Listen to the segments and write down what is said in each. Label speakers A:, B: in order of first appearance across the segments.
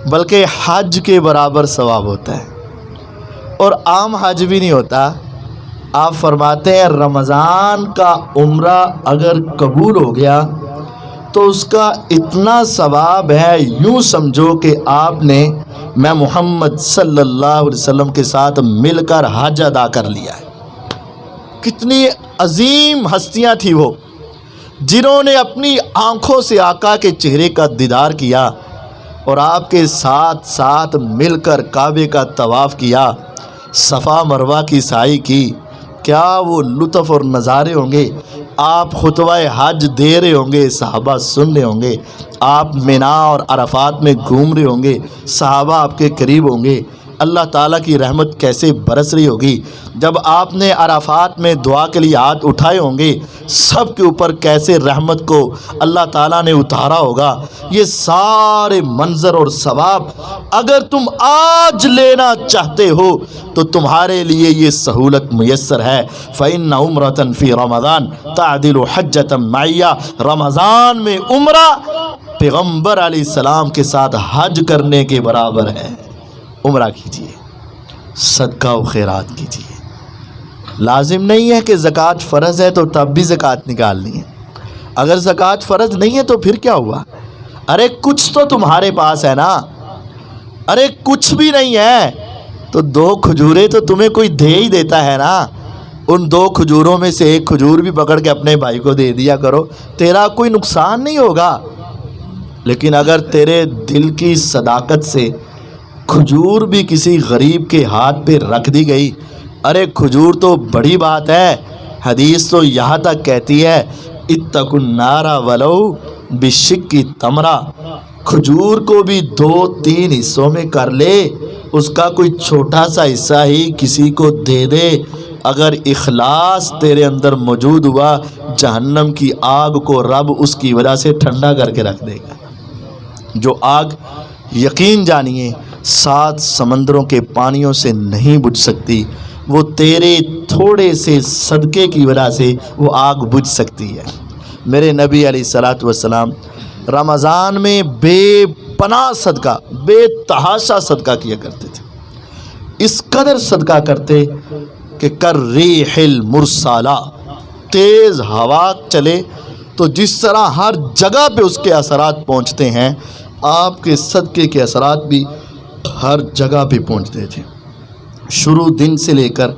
A: بلکہ حج کے برابر ثواب ہوتا ہے، اور عام حج بھی نہیں ہوتا۔ آپ فرماتے ہیں رمضان کا عمرہ اگر قبول ہو گیا تو اس کا اتنا ثواب ہے، یوں سمجھو کہ آپ نے میں محمد صلی اللہ علیہ وسلم کے ساتھ مل کر حج ادا کر لیا ہے۔ کتنی عظیم ہستیاں تھیں وہ، جنہوں نے اپنی آنکھوں سے آقا کے چہرے کا دیدار کیا اور آپ کے ساتھ ساتھ مل کر کعبے کا طواف کیا، صفا مروہ کی سعی کی۔ کیا وہ لطف اور نظارے ہوں گے! آپ خطبہ حج دے رہے ہوں گے، صحابہ سن رہے ہوں گے، آپ مینا اور عرفات میں گھوم رہے ہوں گے، صحابہ آپ کے قریب ہوں گے، اللہ تعالیٰ کی رحمت کیسے برس رہی ہوگی۔ جب آپ نے عرفات میں دعا کے لیے ہاتھ اٹھائے ہوں گے، سب کے اوپر کیسے رحمت کو اللہ تعالیٰ نے اتارا ہوگا۔ یہ سارے منظر اور ثواب اگر تم آج لینا چاہتے ہو تو تمہارے لیے یہ سہولت میسر ہے۔ فَإِنَّ عُمْرَةً فِي رَمَضَانَ تَعْدِلُ حَجَّةً مَعِيَّ۔ رمضان میں عمرہ پیغمبر علیہ السلام کے ساتھ حج کرنے کے برابر ہے۔ عمرہ کیجیے، صدقہ و خیرات کیجیے۔ لازم نہیں ہے کہ زکوٰۃ فرض ہے تو تب بھی زکوٰۃ نکالنی ہے۔ اگر زکوٰۃ فرض نہیں ہے تو پھر کیا ہوا؟ ارے کچھ تو تمہارے پاس ہے نا۔ ارے کچھ بھی نہیں ہے تو 2 کھجوریں تو تمہیں کوئی دے ہی دیتا ہے نا۔ ان 2 کھجوروں میں سے 1 کھجور بھی پکڑ کے اپنے بھائی کو دے دیا کرو، تیرا کوئی نقصان نہیں ہوگا۔ لیکن اگر تیرے دل کی صداقت سے کھجور بھی کسی غریب کے ہاتھ پہ رکھ دی گئی، ارے کھجور تو بڑی بات ہے۔ حدیث تو یہاں تک کہتی ہے اتقوا النار ولو بشق تمرہ۔ کھجور کو بھی 2-3 حصوں میں کر لے، اس کا کوئی چھوٹا سا حصہ ہی کسی کو دے دے، اگر اخلاص تیرے اندر موجود ہوا، جہنم کی آگ کو رب اس کی وجہ سے ٹھنڈا کر کے رکھ دے گا۔ جو آگ یقین جانیے 7 سمندروں کے پانیوں سے نہیں بجھ سکتی، وہ تیرے تھوڑے سے صدقے کی وجہ سے وہ آگ بجھ سکتی ہے۔ میرے نبی علیہ الصلوۃ والسلام رمضان میں بے پناہ صدقہ، بے تحاشا صدقہ کیا کرتے تھے۔ اس قدر صدقہ کرتے کہ کالریح المرسلہ، تیز ہوا چلے تو جس طرح ہر جگہ پہ اس کے اثرات پہنچتے ہیں، آپ کے صدقے کے اثرات بھی ہر جگہ پہ پہنچتے تھے۔ شروع دن سے لے کر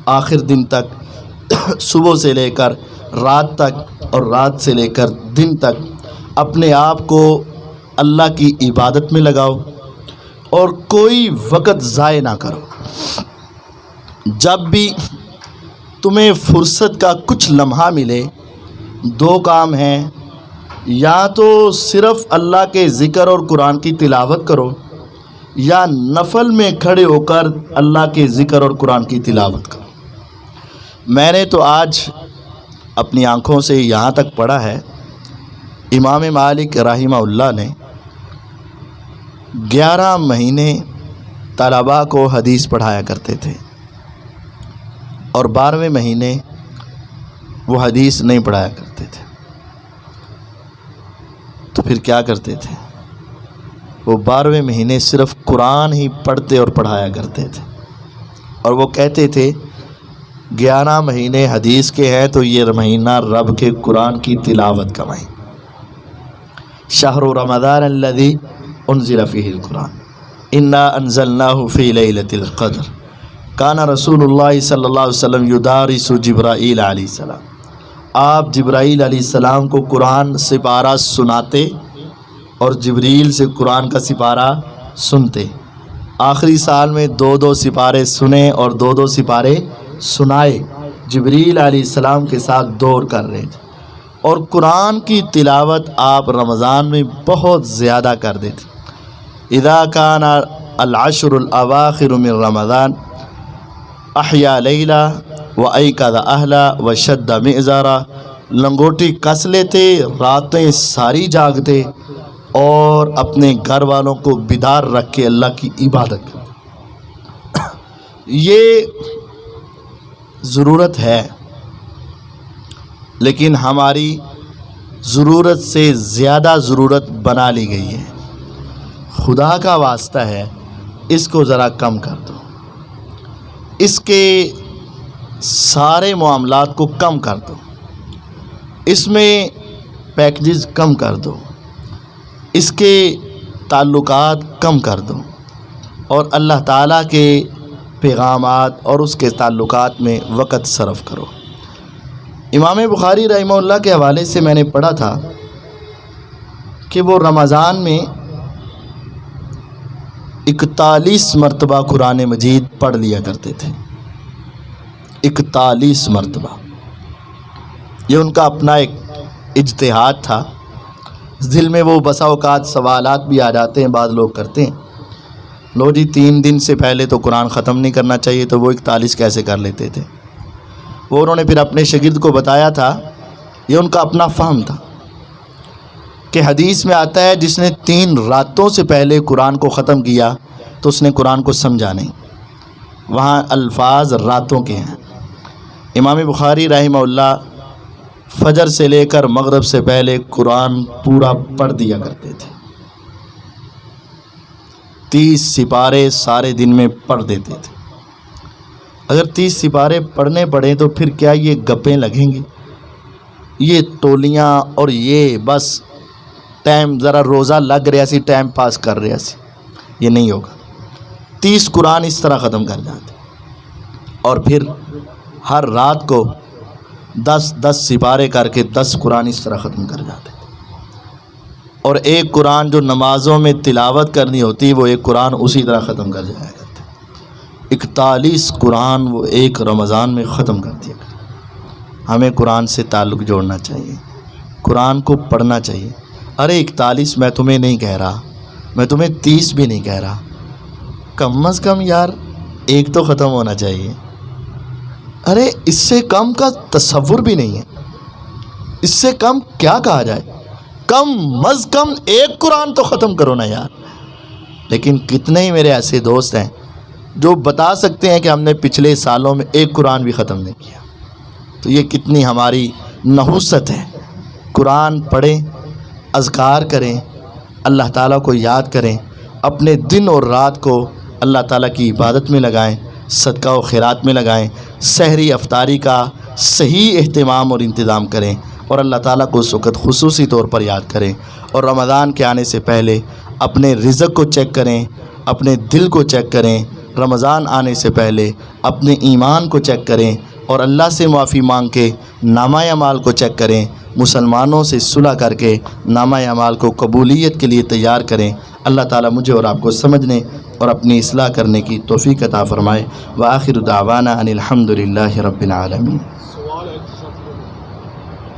A: آخر دن تک، صبح سے لے کر رات تک اور رات سے لے کر دن تک اپنے آپ کو اللہ کی عبادت میں لگاؤ اور کوئی وقت ضائع نہ کرو۔ جب بھی تمہیں فرصت کا کچھ لمحہ ملے، 2 کام ہیں، یا تو صرف اللہ کے ذکر اور قرآن کی تلاوت کرو، یا نفل میں کھڑے ہو کر اللہ کے ذکر اور قرآن کی تلاوت کرو۔ میں نے تو آج اپنی آنکھوں سے یہاں تک پڑھا ہے، امام مالک رحمہ اللہ نے 11 مہینے طلباء کو حدیث پڑھایا کرتے تھے، اور 12ویں مہینے وہ حدیث نہیں پڑھایا کرتے تھے۔ تو پھر کیا کرتے تھے؟ وہ 12ویں مہینے صرف قرآن ہی پڑھتے اور پڑھایا کرتے تھے، اور وہ کہتے تھے 11 مہینے حدیث کے ہیں تو یہ مہینہ رب کے قرآن کی تلاوت کا مہینہ۔ شہر رمضان الذی انزل فیہ القرآن انا انزلناہ فی لیلۃ القدر کان رسول اللہ صلی اللہ علیہ وسلم یدارس جبرائیل علیہ السلام۔ آپ جبرائیل علیہ السلام کو قرآن سپارہ سناتے اور جبریل سے قرآن کا سپارہ سنتے۔ آخری سال میں 2 سپارے سنے اور 2 سپارے سنائے۔ جبریل علیہ السلام کے ساتھ دور کر رہے تھے، اور قرآن کی تلاوت آپ رمضان میں بہت زیادہ کر دیتے۔ اذا کان العشر الاواخر من رمضان احیا لیلہ وایقظ اہلا وشد معذارا۔ لنگوٹی کس لیتے، راتیں ساری جاگتے اور اپنے گھر والوں کو بیدار رکھ کے اللہ کی عبادت کرتے۔ یہ ضرورت ہے، لیکن ہماری ضرورت سے زیادہ ضرورت بنا لی گئی ہے۔ خدا کا واسطہ ہے اس کو ذرا کم کر دو، اس کے سارے معاملات کو کم کر دو، اس میں پیکجز کم کر دو، اس کے تعلقات کم کر دو، اور اللہ تعالیٰ کے پیغامات اور اس کے تعلقات میں وقت صرف کرو۔ امام بخاری رحمہ اللہ کے حوالے سے میں نے پڑھا تھا کہ وہ رمضان میں 41 مرتبہ قرآن مجید پڑھ لیا کرتے تھے، 41 مرتبہ۔ یہ ان کا اپنا ایک اجتہاد تھا، دل میں وہ بسا اوقات سوالات بھی آ جاتے ہیں، بعض لوگ کرتے ہیں لو جی 3 دن سے پہلے تو قرآن ختم نہیں کرنا چاہیے، تو وہ 41 کیسے کر لیتے تھے؟ وہ انہوں نے پھر اپنے شاگرد کو بتایا تھا، یہ ان کا اپنا فہم تھا کہ حدیث میں آتا ہے جس نے 3 راتوں سے پہلے قرآن کو ختم کیا تو اس نے قرآن کو سمجھا نہیں، وہاں الفاظ راتوں کے ہیں۔ امام بخاری رحمہ اللہ فجر سے لے کر مغرب سے پہلے قرآن پورا پڑھ دیا کرتے تھے، 30 سپارے سارے دن میں پڑھ دیتے تھے۔ اگر 30 سپارے پڑھنے پڑیں تو پھر کیا یہ گپیں لگیں گی، یہ تولیاں اور یہ بس ٹائم ذرا روزہ لگ رہا سی ٹائم پاس کر رہا سی، یہ نہیں ہوگا۔ 30 قرآن اس طرح ختم کر جاتے، اور پھر ہر رات کو 10 سپارے کر کے 10 قرآن اس طرح ختم کر جاتے، اور ایک قرآن جو نمازوں میں تلاوت کرنی ہوتی وہ ایک قرآن اسی طرح ختم کر جایا کرتے۔ 41 قرآن وہ ایک رمضان میں ختم کر دیا کرتے۔ ہمیں قرآن سے تعلق جوڑنا چاہیے، قرآن کو پڑھنا چاہیے۔ ارے 41 میں تمہیں نہیں کہہ رہا، میں تمہیں 30 بھی نہیں کہہ رہا، کم از کم یار ایک تو ختم ہونا چاہیے۔ ارے اس سے کم کا تصور بھی نہیں ہے، اس سے کم کیا کہا جائے، کم از کم ایک قرآن تو ختم کرو نا یار۔ لیکن کتنے ہی میرے ایسے دوست ہیں جو بتا سکتے ہیں کہ ہم نے پچھلے سالوں میں ایک قرآن بھی ختم نہیں کیا۔ تو یہ کتنی ہماری نحوست ہے۔ قرآن پڑھیں، اذکار کریں، اللہ تعالیٰ کو یاد کریں، اپنے دن اور رات کو اللہ تعالیٰ کی عبادت میں لگائیں، صدقہ و خیرات میں لگائیں، سحری افطاری کا صحیح اہتمام اور انتظام کریں، اور اللہ تعالیٰ کو اس وقت خصوصی طور پر یاد کریں۔ اور رمضان کے آنے سے پہلے اپنے رزق کو چیک کریں، اپنے دل کو چیک کریں، رمضان آنے سے پہلے اپنے ایمان کو چیک کریں، اور اللہ سے معافی مانگ کے نامہ اعمال کو چیک کریں، مسلمانوں سے صلح کر کے نامہ اعمال کو قبولیت کے لیے تیار کریں۔ اللہ تعالیٰ مجھے اور آپ کو سمجھنے اور اپنی اصلاح کرنے کی توفیق عطا فرمائے۔ وآخر دعوانا ان الحمد للہ رب العالمین۔